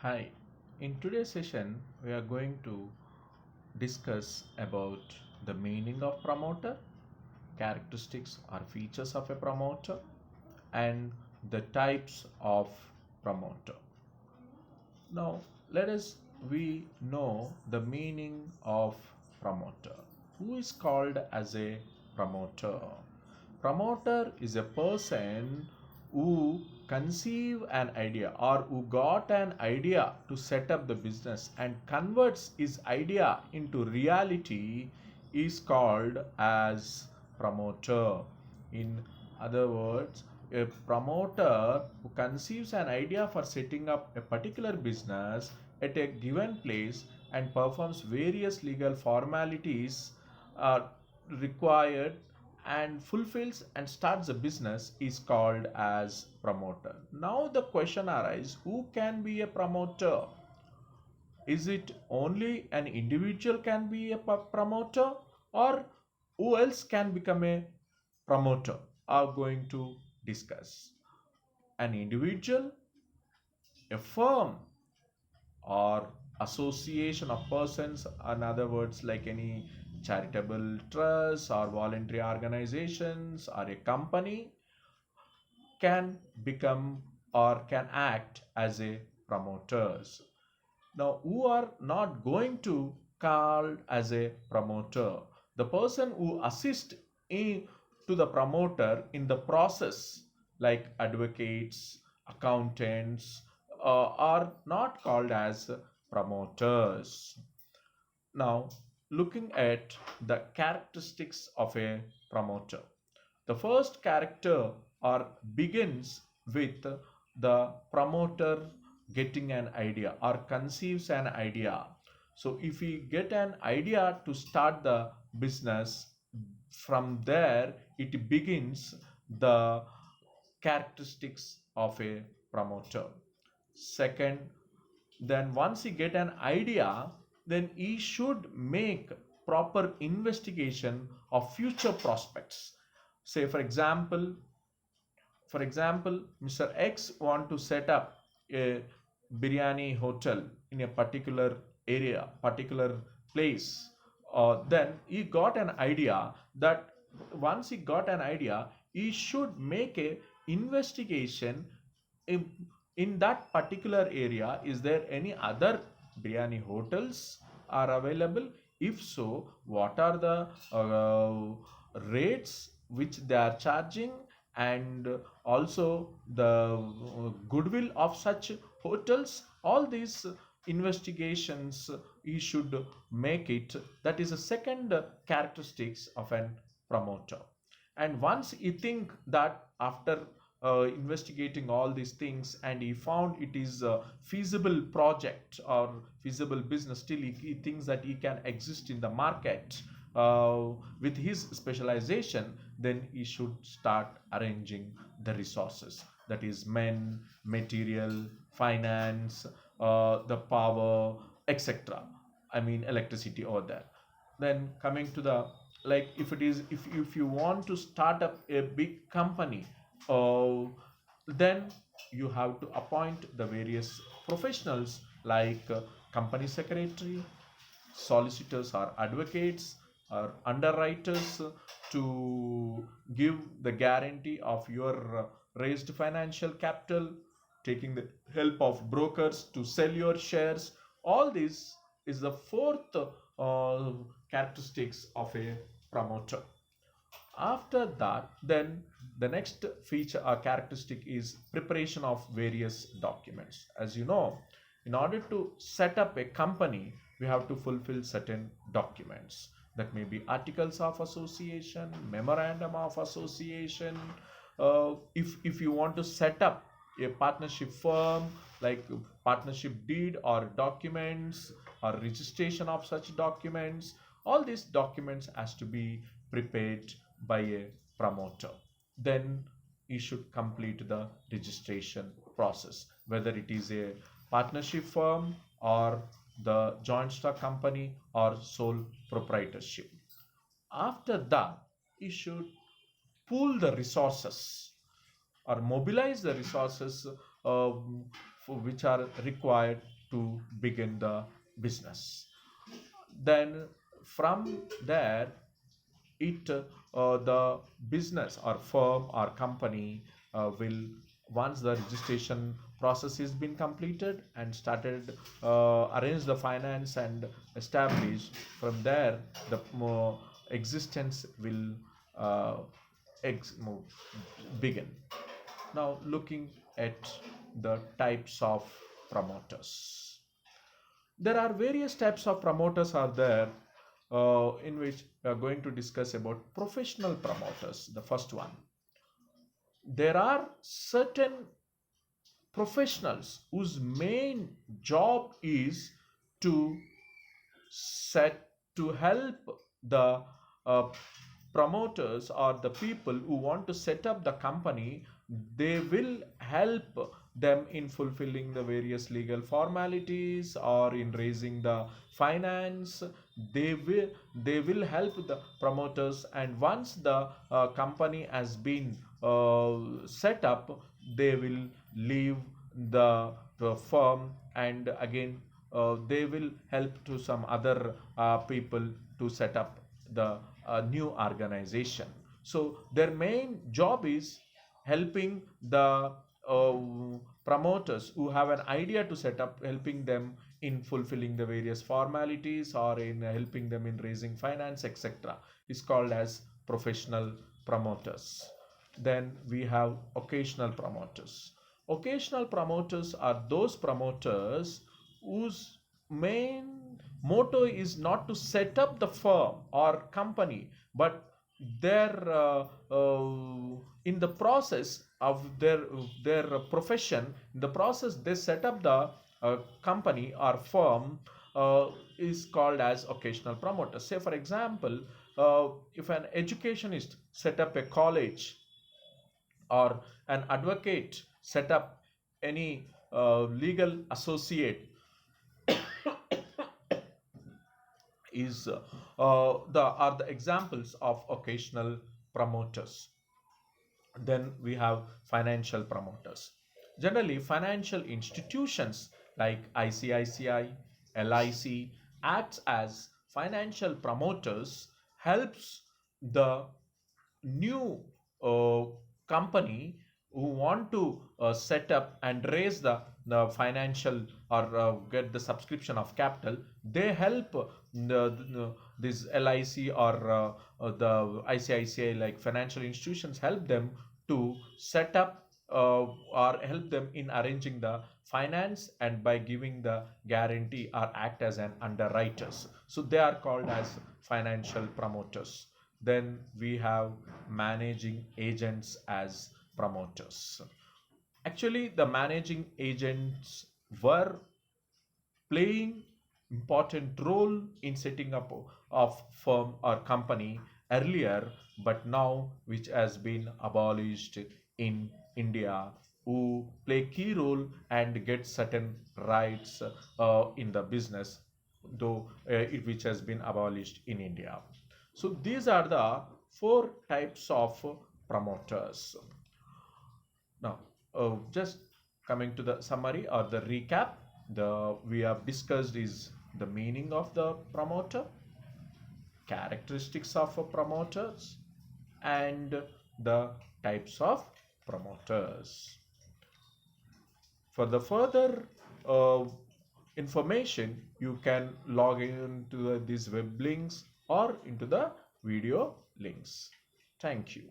Hi, in today's session, we are going to discuss about the meaning of promoter, characteristics or features of a promoter, and the types of promoter. Now, let us we know the meaning of promoter. Who is called as a promoter? Promoter is a person who conceive an idea or who got an idea to set up the business and converts his idea into reality is called as promoter. In other words, a promoter who conceives an idea for setting up a particular business at a given place and performs various legal formalities required and fulfills and starts a business is called as promoter. Now the question arises, who can be a promoter? Is it only an individual can be a promoter, or who else can become a promoter? Are going to discuss. An individual, a firm, or association of persons, in other words like any charitable trust or voluntary organizations or a company, can become or can act as a promoters. Now, who are not going to called as a promoter? The person who assists to the promoter in the process, like advocates, accountants, are not called as promoters. Now, looking at the characteristics of a promoter. The first character or begins with the promoter getting an idea or conceives an idea. So if we get an idea to start the business, from there it begins the characteristics of a promoter. Second, then once he get an idea, then he should make proper investigation of future prospects. Say for example, Mr. X want to set up a biryani hotel in a particular area, particular place. Then he got an idea that once he got an idea, he should make a investigation in that particular area. Is there any other biryani hotels are available? If so, what are the rates which they are charging, and also the goodwill of such hotels? All these investigations you should make it. That is a second characteristics of an promoter. And once he think that after investigating all these things and he found it is a feasible project or feasible business, still he thinks that he can exist in the market with his specialization, then he should start arranging the resources, that is men, material, finance, the power, etc. I mean electricity over there. Then coming to the, like, if it is, if you want to start up a big company, uh, then you have to appoint the various professionals like company secretary, solicitors or advocates or underwriters to give the guarantee of your raised financial capital, taking the help of brokers to sell your shares. All this is the fourth characteristics of a promoter. After that, then the next feature or characteristic is preparation of various documents. As you know, in order to set up a company, we have to fulfill certain documents. That may be articles of association, memorandum of association. If you want to set up a partnership firm, like partnership deed or documents or registration of such documents, all these documents has to be prepared by a promoter. Then he should complete the registration process, whether it is a partnership firm or the joint stock company or sole proprietorship. After that, he should pool the resources or mobilize the resources which are required to begin the business. Then from there, it the business or firm or company will, once the registration process has been completed and started, arrange the finance and establish, from there the existence will uh, begin. Now looking at the types of promoters, there are various types of promoters are there, in which we are going to discuss about professional promoters. The first one, there are certain professionals whose main job is to set to help the uh, promoters or the people who want to set up the company. They will help them in fulfilling the various legal formalities or in raising the finance. They will help the promoters, and once the company has been set up, they will leave the firm, and again they will help to some other people to set up the new organization. So their main job is helping the uh, promoters who have an idea to set up, helping them in fulfilling the various formalities or in helping them in raising finance, etc., is called as professional promoters. Then we have occasional promoters. Occasional promoters are those promoters whose main motto is not to set up the firm or company, but their in the process of their profession, in the process they set up the company or firm, is called as occasional promoter. Say for example, if an educationist set up a college, or an advocate set up any legal associate, is the are the examples of occasional promoters. Then we have financial promoters. Generally, financial institutions like ICICI, LIC acts as financial promoters, helps the new uh, company who want to set up and raise the financial or get the subscription of capital. They help this LIC or the ICICI, like financial institutions, help them to set up or help them in arranging the finance, and by giving the guarantee or act as an underwriters. So they are called as financial promoters. Then we have managing agents as promoters. Actually, the managing agents were playing important role in setting up of firm or company earlier, but now which has been abolished in India, who play key role and get certain rights in the business, though which has been abolished in India. So these are the four types of promoters. Now, just coming to the summary or the recap, the we have discussed is the meaning of the promoter, characteristics of a promoters, and the types of promoters. For the further information, you can log into these web links or into the video links. Thank you.